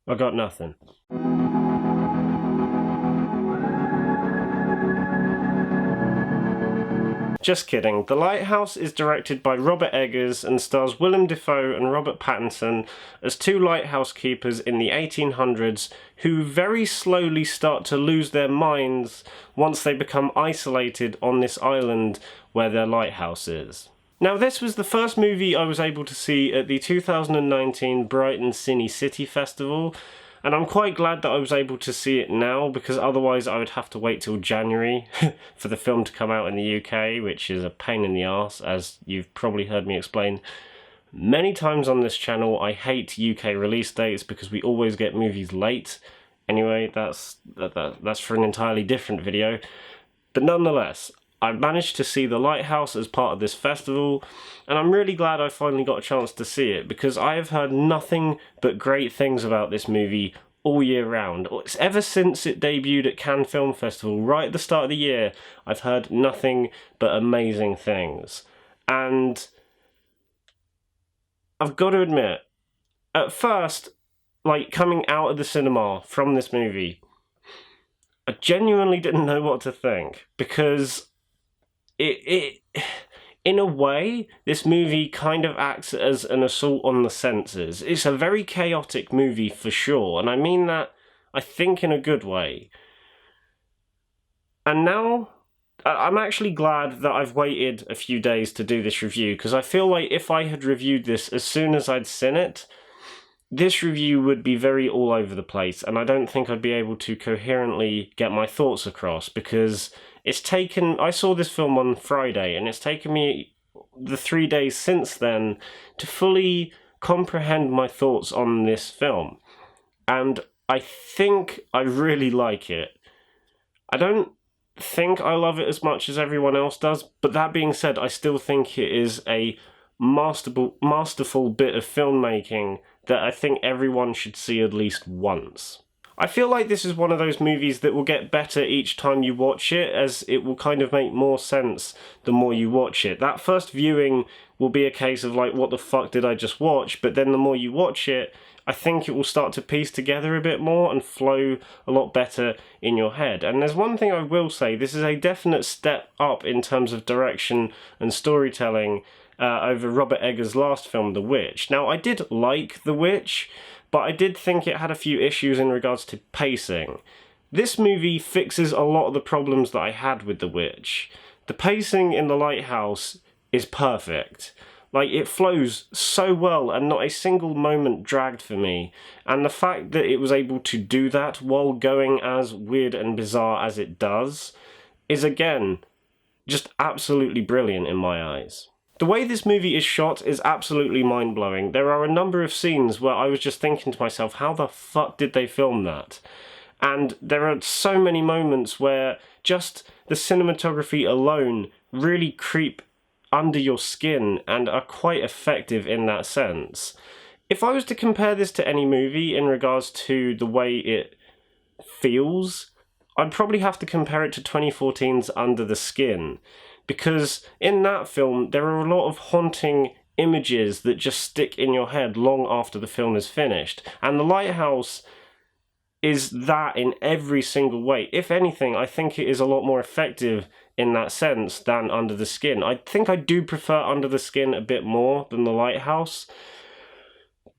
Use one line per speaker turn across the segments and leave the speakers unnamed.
I got nothing. Just kidding. The Lighthouse is directed by Robert Eggers and stars Willem Dafoe and Robert Pattinson as two lighthouse keepers in the 1800s who very slowly start to lose their minds once they become isolated on this island where their lighthouse is. Now, this was the first movie I was able to see at the 2019 Brighton Cine City Festival, and I'm quite glad that I was able to see it now, because otherwise I would have to wait till January for the film to come out in the UK, which is a pain in the arse, as you've probably heard me explain many times on this channel. I hate UK release dates because we always get movies late. Anyway, that's for an entirely different video. But nonetheless, I managed to see The Lighthouse as part of this festival, and I'm really glad I finally got a chance to see it, because I have heard nothing but great things about this movie all year round. Ever since it debuted at Cannes Film Festival, right at the start of the year, I've heard nothing but amazing things. And I've got to admit, at first, like, coming out of the cinema from this movie, I genuinely didn't know what to think, because it in a way, this movie kind of acts as an assault on the senses. It's a very chaotic movie for sure, and I mean that, I think, in a good way. And now, I'm actually glad that I've waited a few days to do this review, because I feel like if I had reviewed this as soon as I'd seen it, this review would be very all over the place, and I don't think I'd be able to coherently get my thoughts across, because I saw this film on Friday, and it's taken me the 3 days since then to fully comprehend my thoughts on this film. And I think I really like it. I don't think I love it as much as everyone else does, but that being said, I still think it is a masterful bit of filmmaking that I think everyone should see at least once. I feel like this is one of those movies that will get better each time you watch it, as it will kind of make more sense the more you watch it. That first viewing will be a case of like, what the fuck did I just watch? But then the more you watch it, I think it will start to piece together a bit more and flow a lot better in your head. And there's one thing I will say, this is a definite step up in terms of direction and storytelling over Robert Eggers' last film, The Witch. Now, I did like The Witch, but I did think it had a few issues in regards to pacing. This movie fixes a lot of the problems that I had with The Witch. The pacing in The Lighthouse is perfect. Like, it flows so well and not a single moment dragged for me. And the fact that it was able to do that while going as weird and bizarre as it does is, again, just absolutely brilliant in my eyes. The way this movie is shot is absolutely mind-blowing. There are a number of scenes where I was just thinking to myself, how the fuck did they film that? And there are so many moments where just the cinematography alone really creep under your skin and are quite effective in that sense. If I was to compare this to any movie in regards to the way it feels, I'd probably have to compare it to 2014's Under the Skin. Because in that film, there are a lot of haunting images that just stick in your head long after the film is finished. And The Lighthouse is that in every single way. If anything, I think it is a lot more effective in that sense than Under the Skin. I think I do prefer Under the Skin a bit more than The Lighthouse.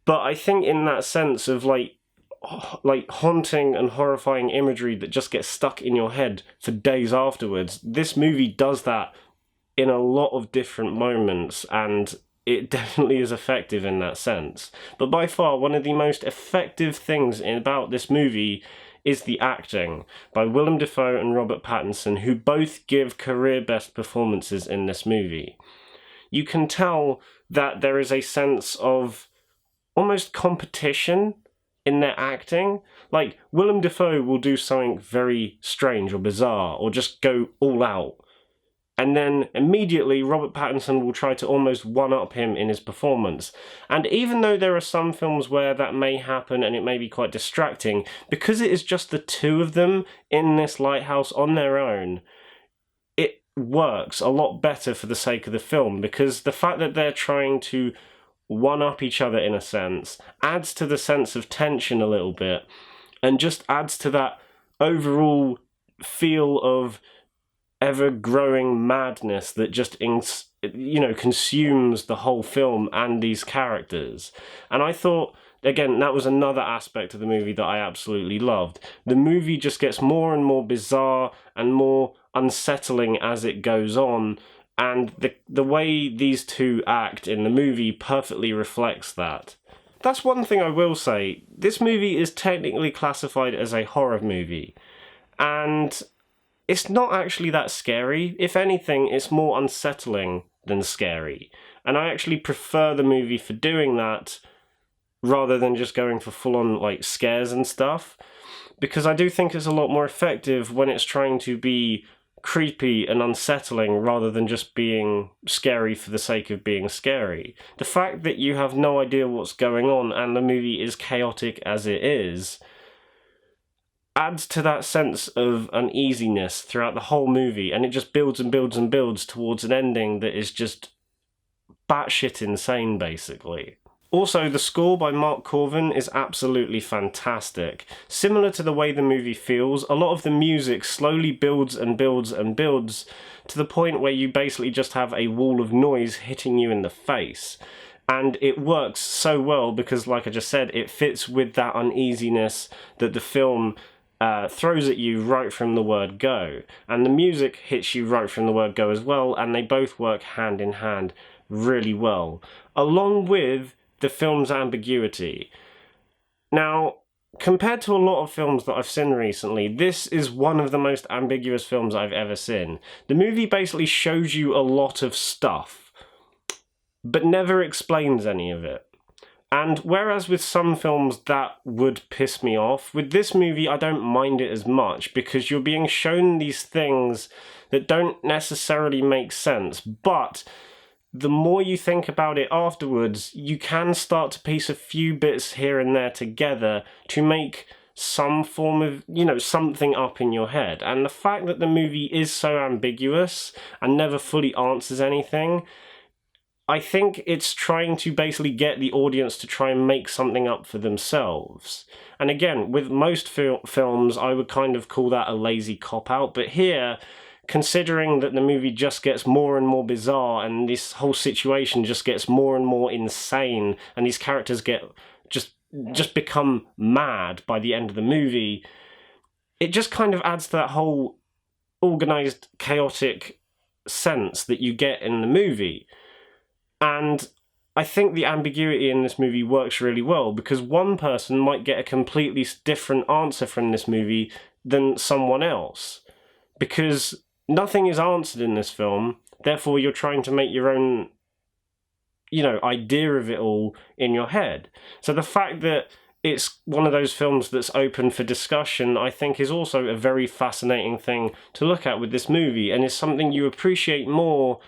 But I think in that sense of like haunting and horrifying imagery that just gets stuck in your head for days afterwards, this movie does that in a lot of different moments, and it definitely is effective in that sense. But by far, one of the most effective things about this movie is the acting by Willem Dafoe and Robert Pattinson, who both give career best performances in this movie. You can tell that there is a sense of almost competition in their acting. Like, Willem Dafoe will do something very strange or bizarre, or just go all out. And then immediately Robert Pattinson will try to almost one-up him in his performance. And even though there are some films where that may happen and it may be quite distracting, because it is just the two of them in this lighthouse on their own, it works a lot better for the sake of the film, because the fact that they're trying to one-up each other in a sense, adds to the sense of tension a little bit, and just adds to that overall feel of ever-growing madness that just consumes the whole film and these characters. And I thought, again, that was another aspect of the movie that I absolutely loved. The movie just gets more and more bizarre and more unsettling as it goes on, and the way these two act in the movie perfectly reflects that. That's one thing I will say. This movie is technically classified as a horror movie, and it's not actually that scary. If anything, it's more unsettling than scary. And I actually prefer the movie for doing that rather than just going for full-on like scares and stuff, because I do think it's a lot more effective when it's trying to be creepy and unsettling rather than just being scary for the sake of being scary. The fact that you have no idea what's going on and the movie is chaotic as it is adds to that sense of uneasiness throughout the whole movie, and it just builds and builds and builds towards an ending that is just batshit insane, basically. Also, the score by Mark Corvin is absolutely fantastic. Similar to the way the movie feels, a lot of the music slowly builds and builds and builds to the point where you basically just have a wall of noise hitting you in the face. And it works so well because, like I just said, it fits with that uneasiness that the film throws at you right from the word go. And the music hits you right from the word go as well, and they both work hand in hand really well, along with the film's ambiguity. Now, compared to a lot of films that I've seen recently, this is one of the most ambiguous films I've ever seen. The movie basically shows you a lot of stuff, but never explains any of it. And whereas with some films that would piss me off, with this movie I don't mind it as much because you're being shown these things that don't necessarily make sense, but the more you think about it afterwards, you can start to piece a few bits here and there together to make some form of, something up in your head. And the fact that the movie is so ambiguous and never fully answers anything, I think it's trying to basically get the audience to try and make something up for themselves. And again, with most films, I would kind of call that a lazy cop-out, but here, considering that the movie just gets more and more bizarre and this whole situation just gets more and more insane and these characters get just become mad by the end of the movie, it just kind of adds to that whole organized, chaotic sense that you get in the movie. And I think the ambiguity in this movie works really well because one person might get a completely different answer from this movie than someone else, because nothing is answered in this film, therefore you're trying to make your own, idea of it all in your head. So the fact that it's one of those films that's open for discussion, I think, is also a very fascinating thing to look at with this movie, and is something you appreciate more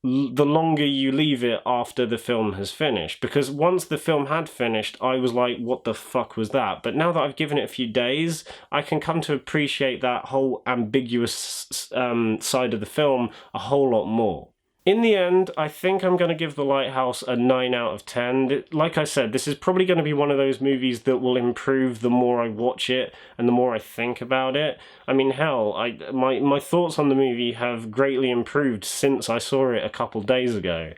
the longer you leave it after the film has finished. Because once the film had finished, I was like, what the fuck was that? But now that I've given it a few days, I can come to appreciate that whole ambiguous side of the film a whole lot more. In the end, I think I'm going to give The Lighthouse a 9 out of 10. Like I said, this is probably going to be one of those movies that will improve the more I watch it and the more I think about it. I mean, hell, my thoughts on the movie have greatly improved since I saw it a couple days ago.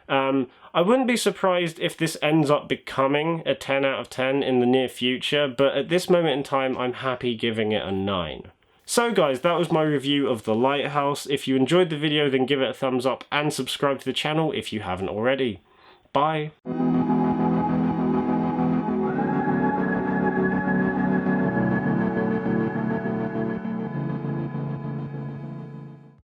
I wouldn't be surprised if this ends up becoming a 10 out of 10 in the near future, but at this moment in time, I'm happy giving it a 9. So guys, that was my review of The Lighthouse. If you enjoyed the video, then give it a thumbs up and subscribe to the channel if you haven't already. Bye!